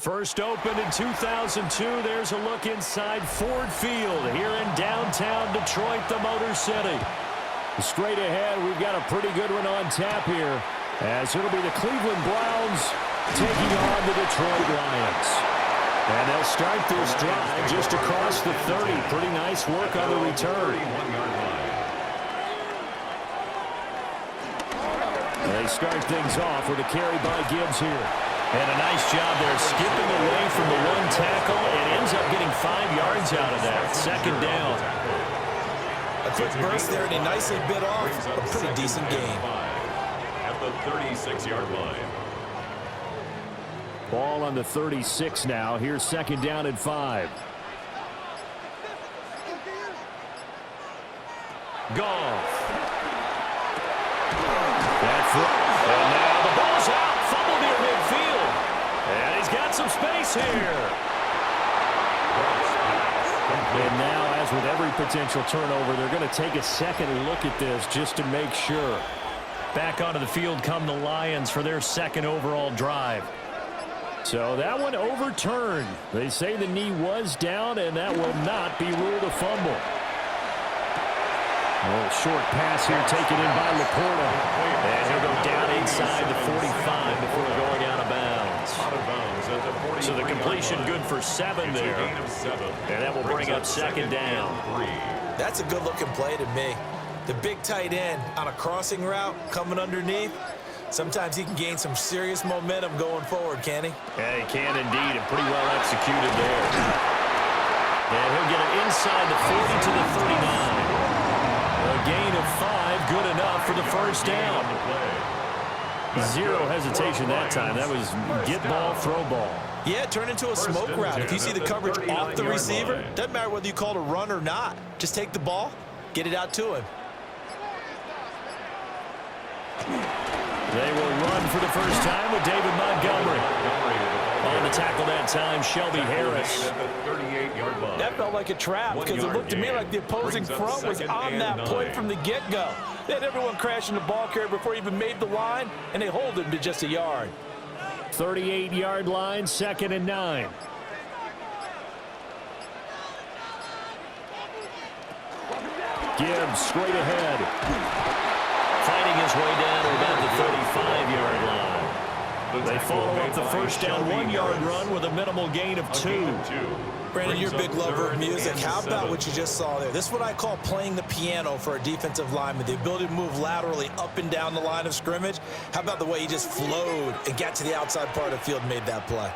First opened in 2002. There's a look inside Ford Field here in downtown Detroit, the Motor City. Straight ahead, we've got a pretty good one on tap here, as it'll be the Cleveland Browns taking on the Detroit Lions. And they'll start this drive just across the 30. Pretty nice work on the return. They start things off with a carry by Gibbs here. And a nice job there skipping away from the one tackle and ends up getting 5 yards out of that. Second down. A quick burst there and he nicely bit off a pretty decent game. At the 36-yard line. Ball on the 36 now. Here's second down and 5. Goff. That's it. And now the ball's out. Fumble near midfield. And he's got some space here. And now, as with every potential turnover, they're going to take a second look at this just to make sure. Back onto the field come the Lions for their second overall drive. So that one overturned. They say the knee was down, and that will not be ruled a fumble. A little short pass here taken in by Laporta. And he'll go down inside the 45 before going out of bounds. So the completion good for 7 there. And that will bring up second down. That's a good-looking play to me. The big tight end on a crossing route coming underneath. Sometimes he can gain some serious momentum going forward, can he? Yeah, he can indeed, and pretty well executed there. And he'll get it inside the 40 to the 39. A gain of 5, good enough for the first down. Zero hesitation that time. That was get ball, throw ball. Yeah, turn into a smoke route. If you see the coverage off the receiver, doesn't matter whether you call it a run or not. Just take the ball, get it out to him. They will run for the first time with David Montgomery. On the tackle that time, Shelby Harris. That felt like a trap because it looked to me like the opposing front was on that play from the get-go. They had everyone crashing the ball carrier before he even made the line, and they hold him to just a yard. 38-yard line, second and 9. Gibbs straight ahead. Fighting his way down to about the 35-yard line. They follow up the first down 1-yard run with a minimal gain of 2. Brandon, you're a big lover of music. How about what you just saw there? This is what I call playing the piano for a defensive lineman. The ability to move laterally up and down the line of scrimmage. How about the way he just flowed and got to the outside part of the field and made that play?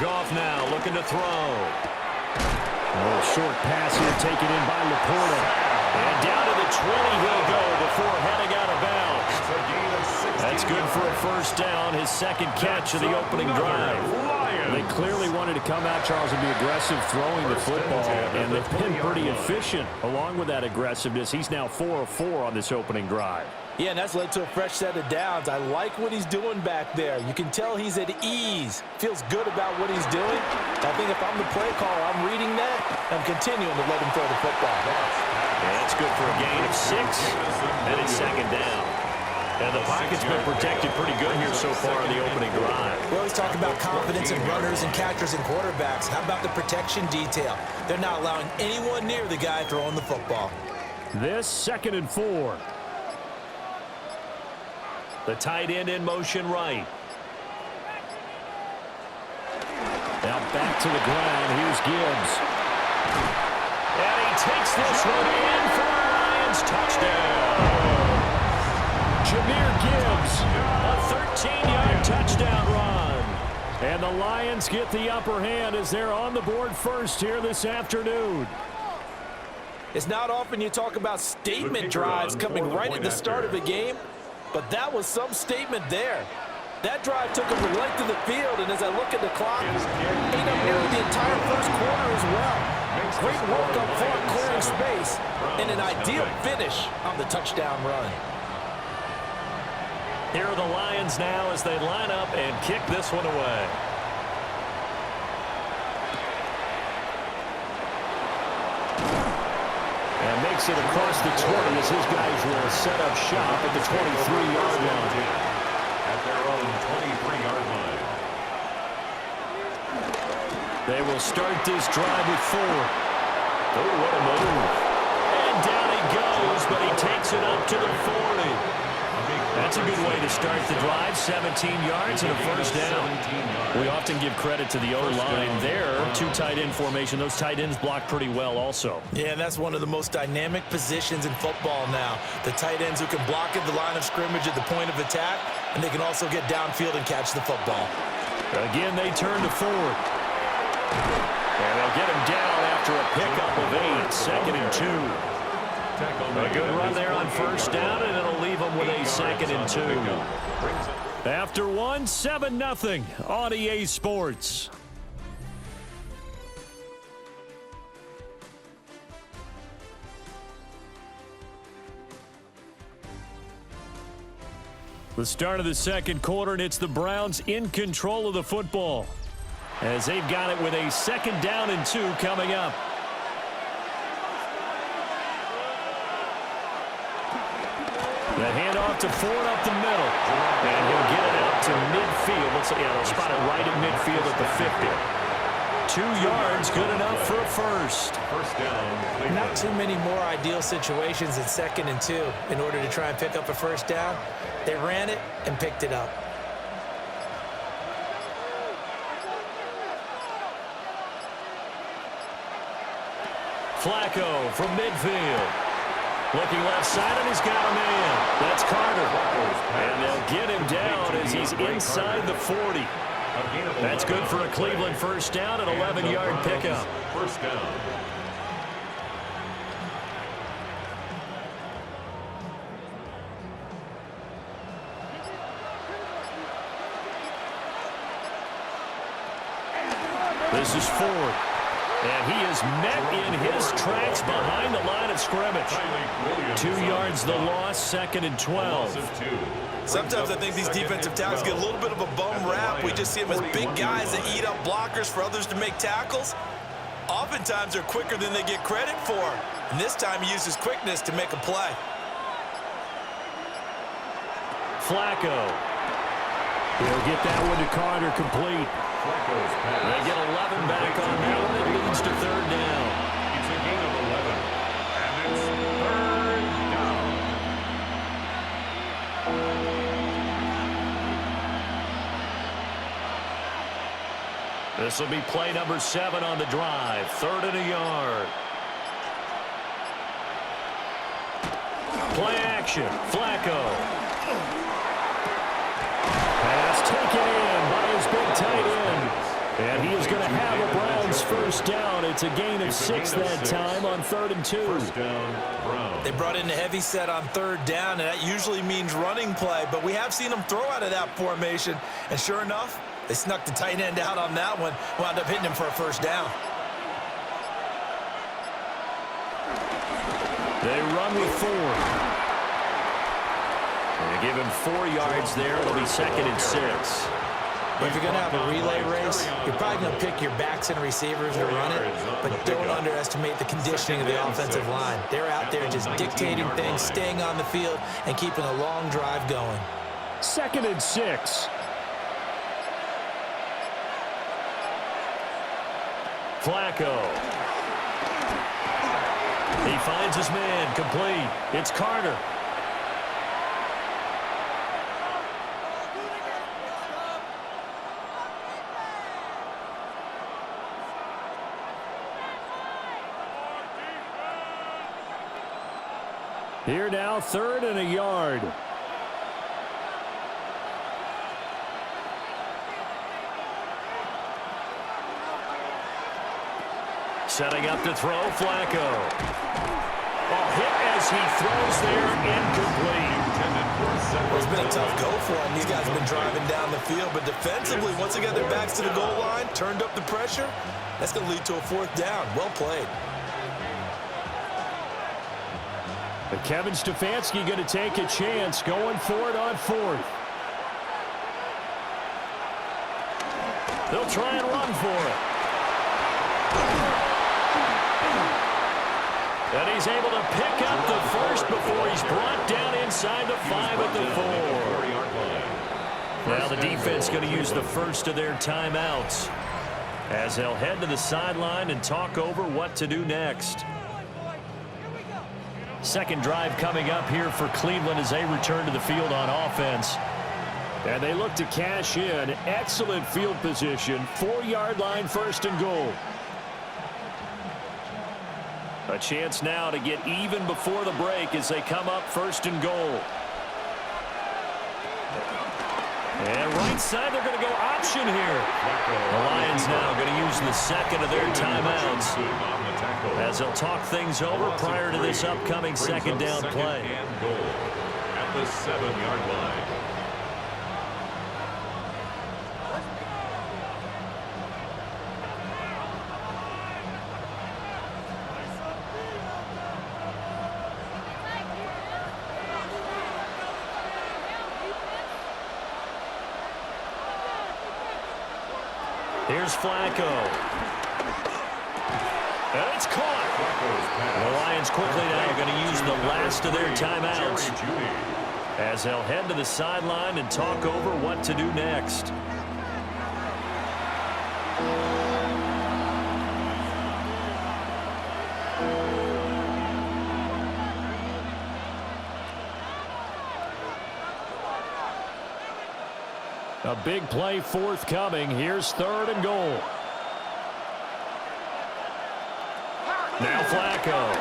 Goff now looking to throw. A little short pass here taken in by Laporta. And down to the 20 he'll go before heading out of bounds. That's good for a first down, his second catch of the opening drive. They clearly wanted to come out, Charles, and be aggressive throwing the football, and they've been pretty efficient along with that aggressiveness. He's now 4 of 4 on this opening drive. Yeah, and that's led to a fresh set of downs. I like what he's doing back there. You can tell he's at ease. Feels good about what he's doing. I think if I'm the play caller, I'm reading that. I'm continuing to let him throw the football. And that's good for a gain of 6, and it's second down. And the pocket's been protected pretty good here so far in the opening drive. We always talk about confidence in runners and catchers and quarterbacks. How about the protection detail? They're not allowing anyone near the guy throwing the football. This second and 4. The tight end in motion right. Now back to the ground. Here's Gibbs. And he takes this one in for a Lions touchdown. Jahmyr Gibbs, a 13-yard touchdown run. And the Lions get the upper hand as they're on the board first here this afternoon. It's not often you talk about statement drives coming right at the start of a game, but that was some statement there. That drive took him the length of the field, and as I look at the clock, ate up nearly the entire first quarter as well. Great work up front, clearing space, and an ideal finish on the touchdown run. Here are the Lions now as they line up and kick this one away. And makes it across the 20 as his guys will set up shop at the 23-yard line. At their own 23-yard line. They will start this drive with 4. Oh, what a move. And down he goes, but he takes it up to the 40. That's a good way to start the drive. 17 yards and a first down. We often give credit to the O-line there. 2 tight end formation. Those tight ends block pretty well also. Yeah, and that's one of the most dynamic positions in football now. The tight ends who can block at the line of scrimmage at the point of attack, and they can also get downfield and catch the football. Again, they turn to Ford. And they'll get him down after a pickup of 8. 2nd and 2. A good run there on first down, and it'll leave them with a 2nd and 2. After 1, 7-0 on EA Sports. The start of the second quarter, and it's the Browns in control of the football as they've got it with a 2nd down and 2 coming up. The handoff to Ford up the middle. And he'll get it out to midfield. They'll spot it right at midfield at the 50. 2 yards, good enough for a first. First down. Not too many more ideal situations at 2nd and 2 in order to try and pick up a first down. They ran it and picked it up. Flacco from midfield. Looking left side, and he's got a man. That's Carter. And they'll get him down as he's inside the 40. That's good for a Cleveland first down, an 11-yard pickup. First down. This is Ford. And he is met in his tracks behind the line of scrimmage. 2 yards the loss, 2nd and 12. Sometimes I think these defensive tackles get a little bit of a bum rap. We just see them as big guys that eat up blockers for others to make tackles. Oftentimes they're quicker than they get credit for. And this time he uses quickness to make a play. Flacco. He'll get that one to Carter complete. They get 11 back on that one. It leads to 3rd down. It's a gain of 11. And it's 3rd down. This will be play number 7 on the drive. 3rd and a yard. Play action. Flacco. Pass taken in by his big tight end. And he is going to have a Browns first down. It's a gain of 6 that time on 3rd and 2. First down, Browns. They brought in a heavy set on 3rd down, and that usually means running play. But we have seen them throw out of that formation. And sure enough, they snuck the tight end out on that one. Wound up hitting him for a first down. They run with 4. They give him 4 yards there. It'll be 2nd and 6. If you're going to have a relay race, you're probably going to pick your backs and receivers to run it, but don't underestimate the conditioning of the offensive line. They're out there just dictating things, staying on the field, and keeping a long drive going. 2nd and 6. Flacco. He finds his man, complete. It's Carter. Here now, 3rd and a yard. Setting up to throw, Flacco. Hit as he throws there, incomplete. It's been a tough go for them. These guys have been driving down the field, but defensively, once they got their backs to the goal line, turned up the pressure, that's going to lead to a 4th down. Well played. But Kevin Stefanski going to take a chance, going for it on 4th. They'll try and run for it. And he's able to pick up the first before he's brought down inside the 5 at the 4. Now the defense going to use the first of their timeouts. as they'll head to the sideline and talk over what to do next. Second drive coming up here for Cleveland as they return to the field on offense. And they look to cash in. Excellent field position. 4-yard line, first and goal. A chance now to get even before the break as they come up first and goal. And right side, they're going to go option here. The Lions now going to use the second of their timeouts as they'll talk things over prior to this upcoming second down play. At the 7-yard line. Here's Flacco. And it's caught. The Lions quickly now going to use the last of their timeouts as they'll head to the sideline and talk over what to do next. A big play forthcoming. Here's third and goal. Now Flacco.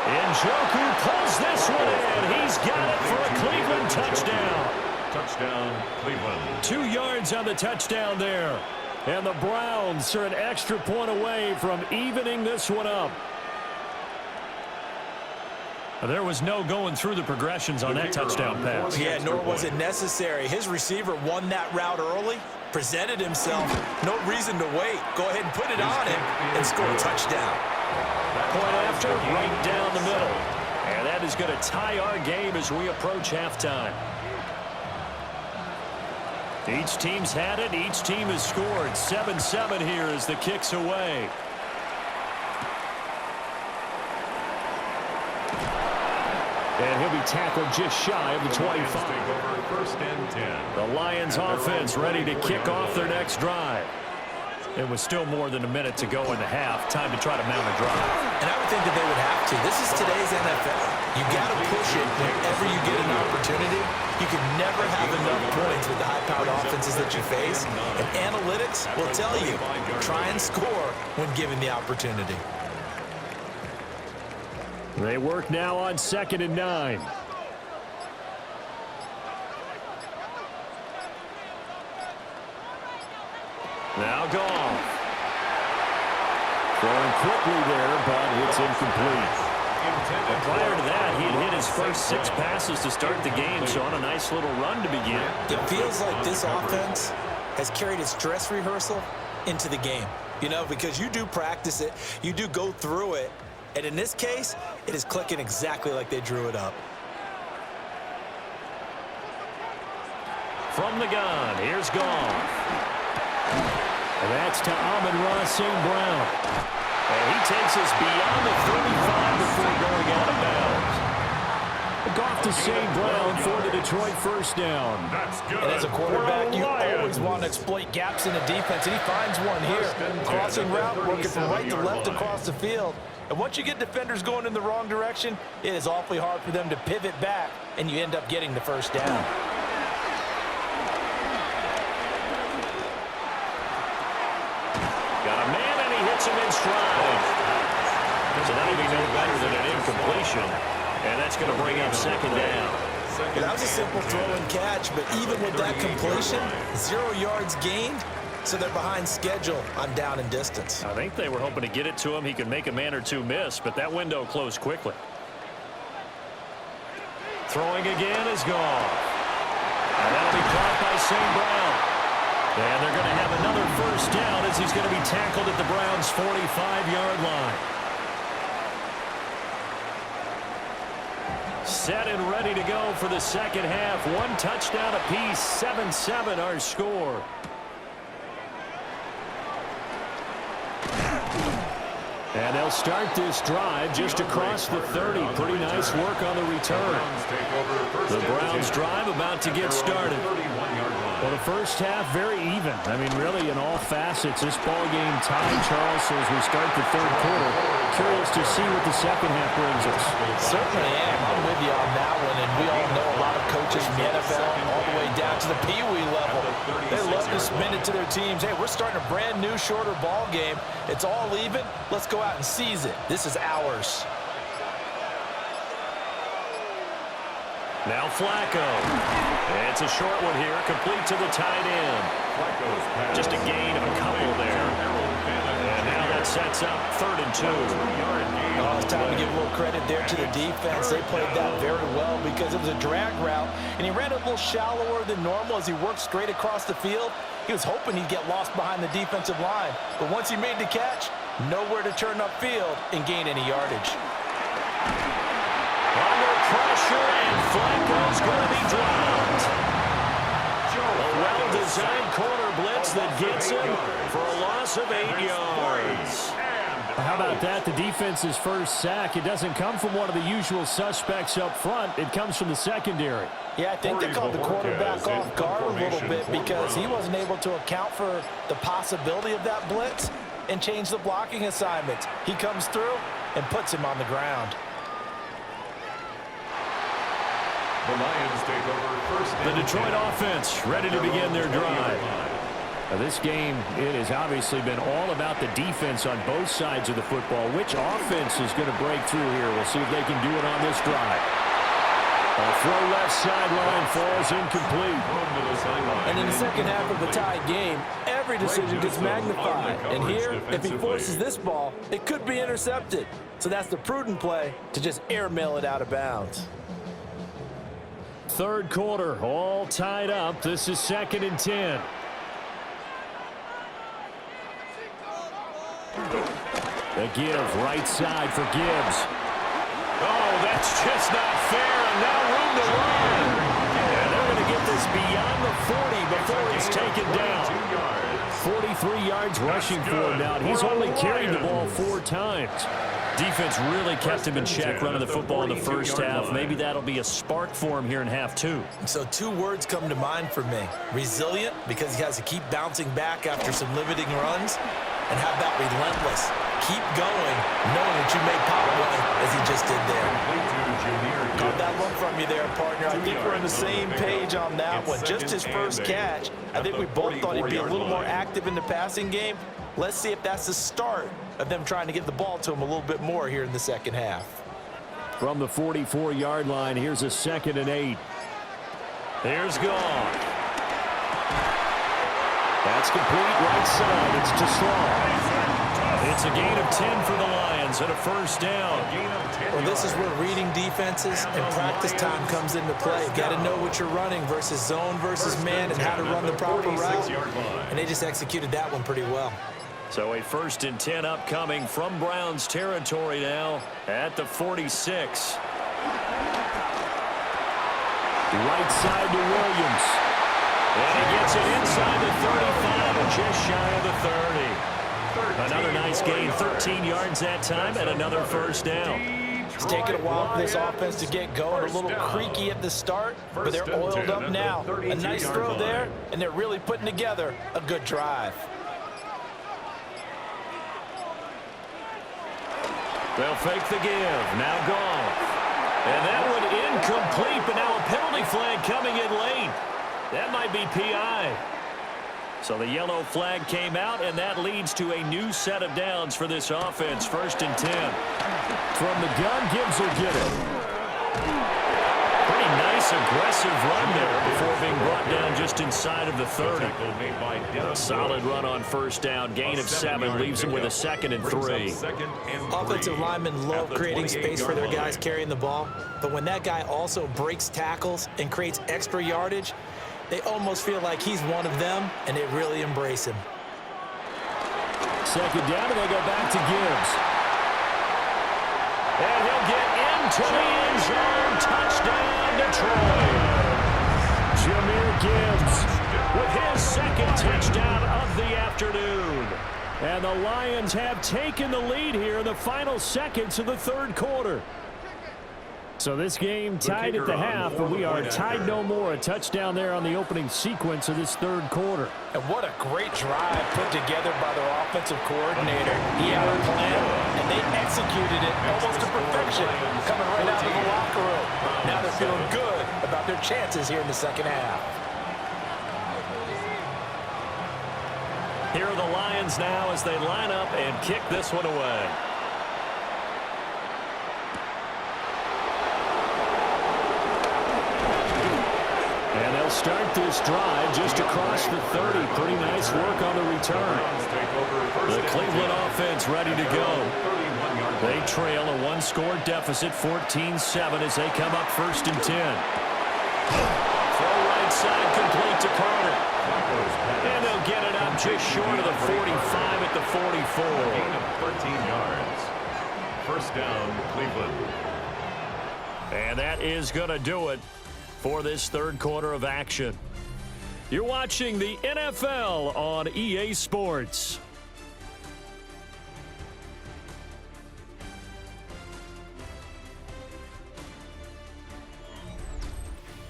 Njoku pulls this one in. He's got it for a Cleveland touchdown. Touchdown, Cleveland. 2 yards on the touchdown there. And the Browns are an extra point away from evening this one up. There was no going through the progressions on that touchdown pass. Yeah, nor was it necessary. His receiver won that route early, presented himself. No reason to wait. Go ahead and put it on him and score a touchdown. Point after, right down the middle. And that is going to tie our game as we approach halftime. Each team's had it. Each team has scored. 7-7 here as the kick's away. And he'll be tackled just shy of the 25. First and 10. The Lions offense ready to kick off their next drive. It was still more than a minute to go in the half. Time to try to mount a drive. And I would think that they would have to. This is today's NFL. You got to push it whenever you get an opportunity. You can never have enough points with the high-powered offenses that you face. And analytics will tell you, try and score when given the opportunity. They work now on 2nd and 9. Now Goff. Throwing quickly there, but it's incomplete. And prior to that, he had hit his first 6 passes to start the game, so on a nice little run to begin. It feels like this offense has carried its dress rehearsal into the game. You know, because you do practice it, you do go through it, and in this case, it is clicking exactly like they drew it up. From the gun, here's Goff. And that's to Amon-Ra St. Brown. And he takes us beyond the 35 before going out of bounds. Goff to St. Brown for the Detroit first down. That's good. And as a quarterback, you always want to exploit gaps in the defense, and he finds one here. Crossing route, working from right to left across the field. And once you get defenders going in the wrong direction, it is awfully hard for them to pivot back, and you end up getting the first down. Got a man, and he hits him in stride. So that'll be no better than an incompletion. And that's going to bring up 2nd down. That was a simple throw and catch, but even with that completion, 0 yards gained, so they're behind schedule on down and distance. I think they were hoping to get it to him. He could make a man or two miss, but that window closed quickly. Throwing again is gone. And that'll be caught by St. Brown. And they're going to have another first down as he's going to be tackled at the Browns' 45-yard line. Set and ready to go for the second half. 1 touchdown apiece, 7-7 our score. And they'll start this drive just across the 30. Pretty nice work on the return. The Browns drive about to get started. 31-yard line. Well, the first half, very even. I mean, really, in all facets, this ball game tied, Charles. So as we start the third quarter, curious to see what the second half brings us. Certainly am. I'm with you on that one. And we all know a lot of coaches from the NFL all the way down to the Pee-wee level. They love to spin it to their teams. Hey, we're starting a brand new, shorter ball game. It's all even. Let's go out and seize it. This is ours. Now Flacco. It's a short one here, complete to the tight end. Just a gain of a couple there. And now that sets up 3rd and 2. Oh, it's time to give a little credit there to the defense. They played that very well because it was a drag route, and he ran a little shallower than normal as he worked straight across the field. He was hoping he'd get lost behind the defensive line, but once he made the catch, nowhere to turn upfield and gain any yardage. Under pressure, and Flacco's going to be dropped. A well-designed corner blitz that gets him for a loss of 8 yards. How about that? The defense's first sack. It doesn't come from one of the usual suspects up front. It comes from the secondary. Yeah, I think they called the quarterback off guard a little bit because he wasn't able to account for the possibility of that blitz and change the blocking assignments. He comes through and puts him on the ground. The Lions take over first. The Detroit offense ready to begin their drive. Now this game, it has obviously been all about the defense on both sides of the football. Which offense is going to break through here? We'll see if they can do it on this drive. A throw left sideline falls incomplete. And in the second half of a tied game, every decision gets magnified. And here, if he forces this ball, it could be intercepted. So that's the prudent play to just airmail it out of bounds. Third quarter, all tied up. This is 2nd and 10. The give right side for Gibbs. Oh, that's just not fair, and now room to run. And they're going to get this beyond the 40 before he's taken down. 43 yards rushing for him now. He's only carried the ball 4 times. Defense really kept him in check running the football in the first half. Maybe that'll be a spark for him here in half 2. So 2 words come to mind for me. Resilient, because he has to keep bouncing back after some limiting runs. And how about relentless? Keep going, knowing that you may pop one, as he just did there. Caught that one from you there, partner. I think we're on the same page on that one. Just his first catch. I think we both thought he'd be a little more active in the passing game. Let's see if that's the start of them trying to get the ball to him a little bit more here in the second half. From the 44-yard line, here's a 2nd and 8. Here's gone. That's complete right side. It's to Slaw. It's a gain of 10 for the Lions and a first down. Well, this is where reading defenses and practice time comes into play. Got to know what you're running versus zone versus man and how to run the proper route. And they just executed that one pretty well. So a 1st and 10 upcoming from Browns territory now at the 46. Right side to Williams. And he gets it inside the 35 and just shy of the 30. Another nice gain, 13 yards that time, and another first down. It's taken a while for this offense to get going. A little creaky at the start, but they're oiled up now. A nice throw there, and they're really putting together a good drive. They'll fake the give. Now gone. And that one incomplete, but now a penalty flag coming in late. That might be PI. So the yellow flag came out, and that leads to a new set of downs for this offense. 1st and 10. From the gun, Gibbs will get it. Pretty nice, aggressive run there before being brought down just inside of the 30. A solid run on first down. Gain of 7 leaves him with a 2nd and 3. Offensive linemen love creating space for their guys carrying the ball, but when that guy also breaks tackles and creates extra yardage, they almost feel like he's one of them, and they really embrace him. 2nd down, and they go back to Gibbs. And he'll get into the end zone. Touchdown, Detroit. Jahmyr Gibbs with his 2nd touchdown of the afternoon. And the Lions have taken the lead here in the final seconds of the 3rd quarter. So this game tied at the half, but we are tied no more. A touchdown there on the opening sequence of this third quarter. And what a great drive put together by their offensive coordinator. He had a plan, and they executed it almost to perfection, coming right out of the locker room. Now they're feeling good about their chances here in the second half. Here are the Lions now as they line up and kick this one away. And they'll start this drive just across the 30. Pretty nice work on the return. The Cleveland offense ready to go. They trail a one-score deficit, 14-7, as they come up 1st and 10. Throw right side complete to Carter. And they'll get it up just short of the 45 at the 44. Gain of 13 yards. First down, Cleveland. And that is going to do it for this third quarter of action. You're watching the NFL on EA Sports.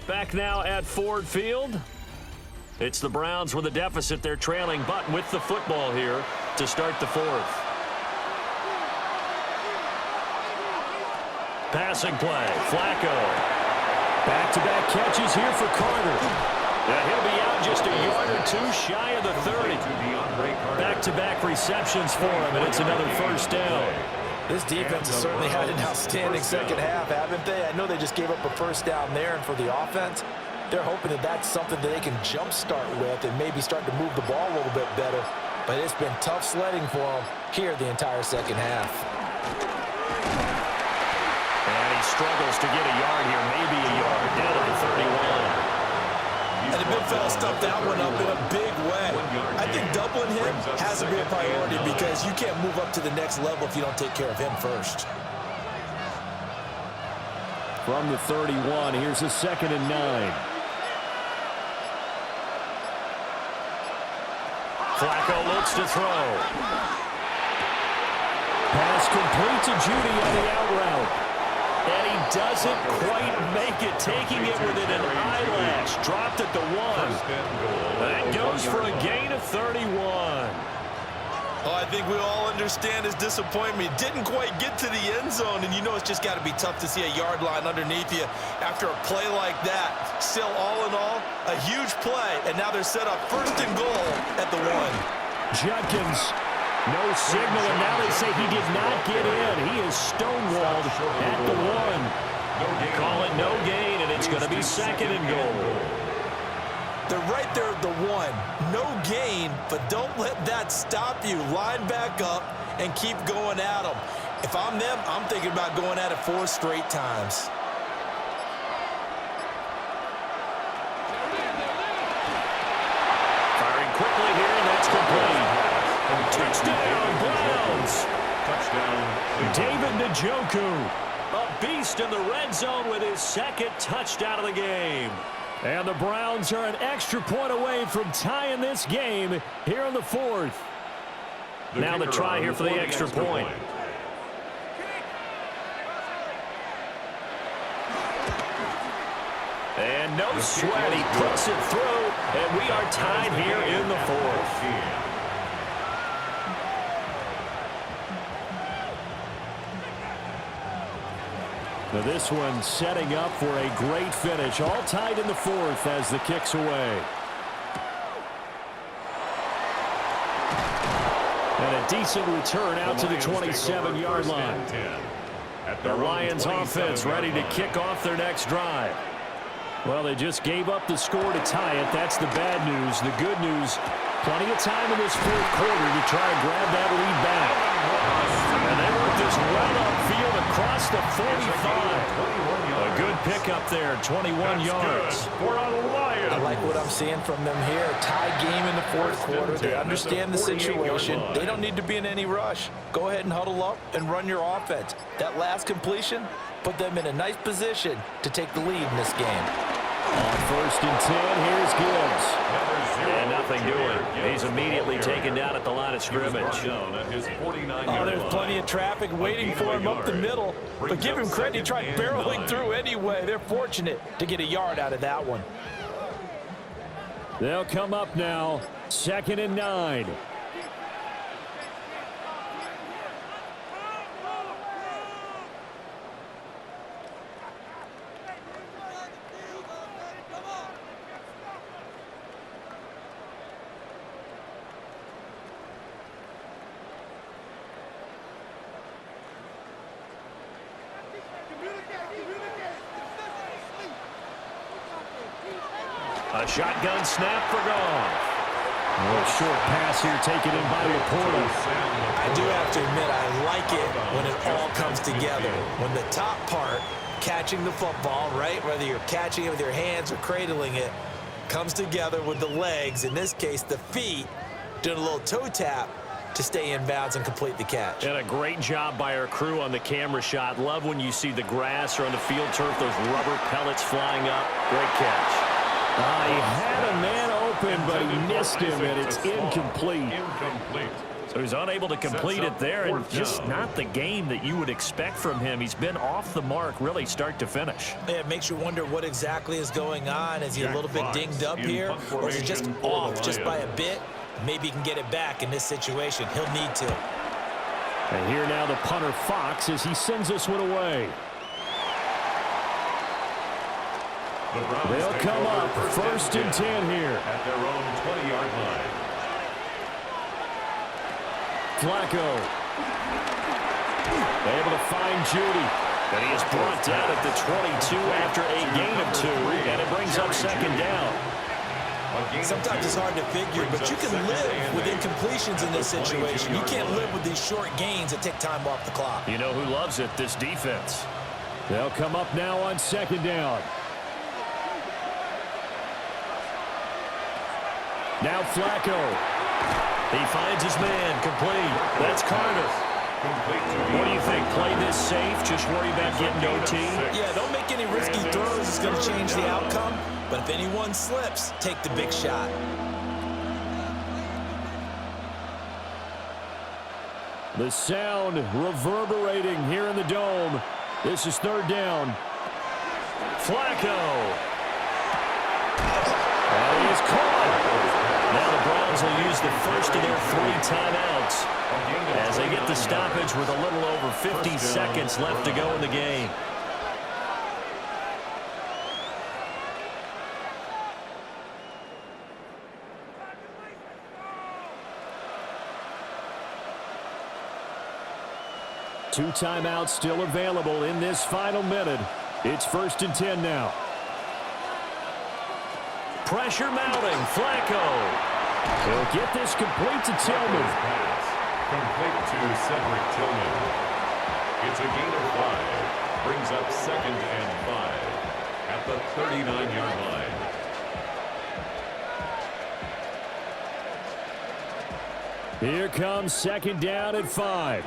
Back now at Ford Field. It's the Browns with a deficit. They're trailing, but with the football here to start the fourth. Passing play, Flacco. Back-to-back catches here for Carter. He'll be out just a yard or two shy of the 30. Back-to-back receptions for him, and it's another first down. This defense has certainly had an outstanding second half, haven't they? I know they just gave up a first down there, and for the offense, they're hoping that that's something that they can jumpstart with and maybe start to move the ball a little bit better. But it's been tough sledding for them here the entire second half. And he struggles to get a yard here, maybe a yard, down to the 31. And the big fella stuffed that one up in a big way. I think doubling him has to be a priority because you can't move up to the next level if you don't take care of him first. From the 31, here's a 2nd and 9. Flacco looks to throw. Pass complete to Judy on the out route. And he doesn't quite make it, taking it within an eyelash. Dropped at the 1. That goes for a gain of 31. Oh, I think we all understand his disappointment. Didn't quite get to the end zone, and you know it's just got to be tough to see a yard line underneath you after a play like that. Still, all in all, a huge play, and now they're set up 1st and goal at the 1. Judkins, no signal, and now they say he did not get in. He is stonewalled at the 1. Call it no gain, and it's going to be 2nd and goal. They're right there at the 1. No gain, but don't let that stop you. Line back up and keep going at them. If I'm them, I'm thinking about going at it 4 straight times. Firing quickly here, and that's complete. Touchdown, Browns. Touchdown, David Njoku, a beast in the red zone with his 2nd touchdown of the game. And the Browns are an extra point away from tying this game here in the 4th. Now the try here for the extra point. And no sweat, he puts it through, and we are tied here in the 4th. Now this one setting up for a great finish. All tied in the 4th as the kick's away. And a decent return out to the 27-yard line. The Lions offense ready to kick off their next drive. Well, they just gave up the score to tie it. That's the bad news. The good news, plenty of time in this 4th quarter to try and grab that lead back. And they work this well upfield across the 45. A good pickup there, 21 yards. I like what I'm seeing from them here. Tie game in the 4th quarter. They understand the situation. They don't need to be in any rush. Go ahead and huddle up and run your offense. That last completion put them in a nice position to take the lead in this game. On 1st and 10, here's Gibbs. And nothing doing. He's immediately taken down at the line of scrimmage. Oh, there's plenty of traffic waiting for him up the middle. But give him credit, he tried barreling through anyway. They're fortunate to get a yard out of that one. They'll come up now, 2nd and 9. A shotgun snap for Goff. A short pass here taken in by Laporta. I do have to admit, I like it when it all comes together. When the top part, catching the football, right, whether you're catching it with your hands or cradling it, comes together with the legs, in this case the feet, doing a little toe tap to stay in bounds and complete the catch. And a great job by our crew on the camera shot. Love when you see the grass or on the field turf, those rubber pellets flying up. Great catch. He had a man open, but he missed him, and it's incomplete. So he's unable to complete it there, and just not the game that you would expect from him. He's been off the mark, really, start to finish. Yeah, it makes you wonder what exactly is going on. Is he a little bit dinged up here, or is he just off just by a bit? Maybe he can get it back in this situation. He'll need to. And here now the punter Fox as he sends this one away. They'll come up 1st and 10 here. At their own 20-yard line. Flacco. Able to find Judy. And he is brought down at the 22 after a gain of 2. And it brings up 2nd down. Sometimes it's hard to figure, but you can live with incompletions in this situation. You can't live with these short gains that take time off the clock. You know who loves it? This defense. They'll come up now on 2nd down. Now Flacco. He finds his man, complete. That's Carter. What do you think? Play this safe? Just worry about getting OT? Yeah, don't make any risky throws. It's going to change the outcome. But if anyone slips, take the big shot. The sound reverberating here in the dome. This is 3rd down. Flacco. And he is caught. Now the Browns will use the first of their 3 timeouts as they get the stoppage with a little over 50 seconds left to go in the game. Two timeouts still available in this final minute. It's 1st and 10 now. Pressure mounting. Flacco. He'll get this complete to Tillman. Complete to Cedric Tillman. It's a gain of 5. Brings up 2nd and 5 at the 39-yard line. Here comes 2nd down at 5.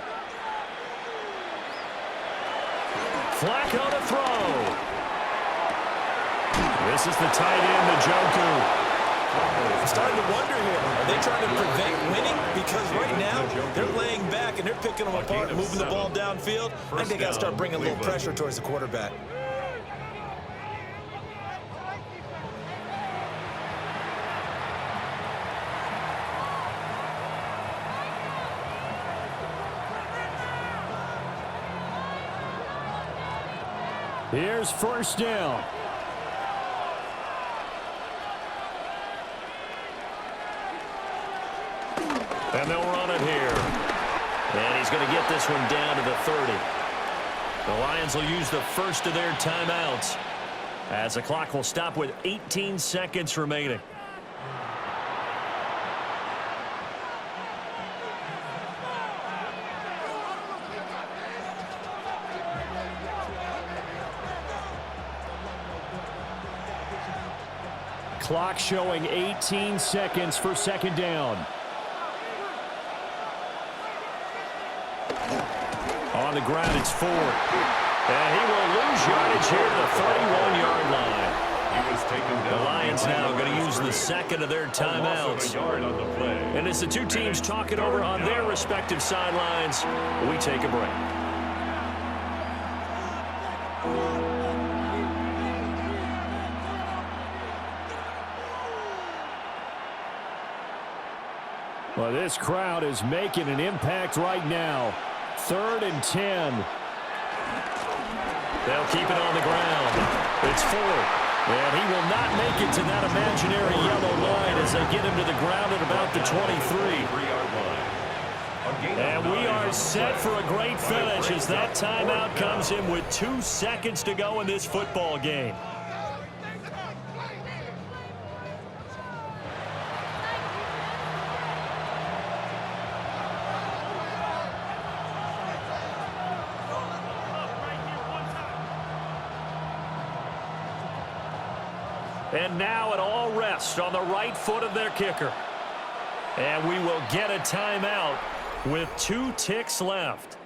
Flacco to throw. This is the tight end, Njoku. I'm starting to wonder here. Are they trying to prevent winning? Because right now, they're laying back and they're picking them apart and moving the ball downfield. I think they got to start bringing a little pressure towards the quarterback. Here's 1st down. And they'll run it here. And he's going to get this one down to the 30. The Lions will use the first of their timeouts as the clock will stop with 18 seconds remaining. Clock showing 18 seconds for 2nd down. On the ground, it's Ford. And he will lose yardage here to the 31-yard line. was taken down. The Lions now going to use the second of their timeouts. And as the two teams talk it over on their respective sidelines, we take a break. Well, this crowd is making an impact right now. 3rd and 10. They'll keep it on the ground. It's 4th. And he will not make it to that imaginary yellow line as they get him to the ground at about the 23. And we are set for a great finish as that timeout comes in with 2 seconds to go in this football game. And now it all rests on the right foot of their kicker. And we will get a timeout with 2 ticks left.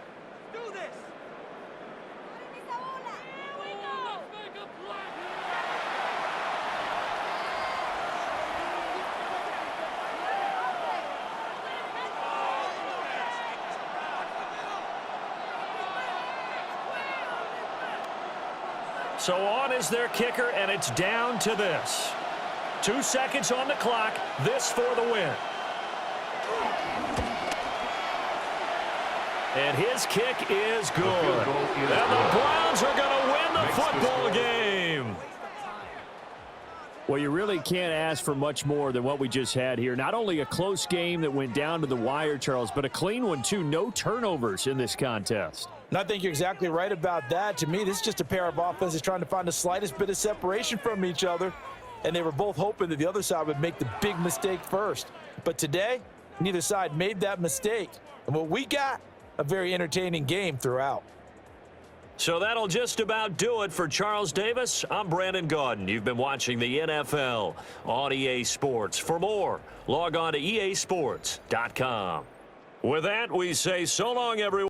So on is their kicker, and it's down to this. 2 seconds on the clock. This for the win. And his kick is good. And the Browns are going to win the football game. Well, you really can't ask for much more than what we just had here. Not only a close game that went down to the wire, Charles, but a clean one, too. No turnovers in this contest. And I think you're exactly right about that. To me, this is just a pair of offenses trying to find the slightest bit of separation from each other. And they were both hoping that the other side would make the big mistake first. But today, neither side made that mistake. And what we got, a very entertaining game throughout. So that'll just about do it for Charles Davis. I'm Brandon Gaudin. You've been watching the NFL on EA Sports. For more, log on to easports.com. With that, we say so long, everyone.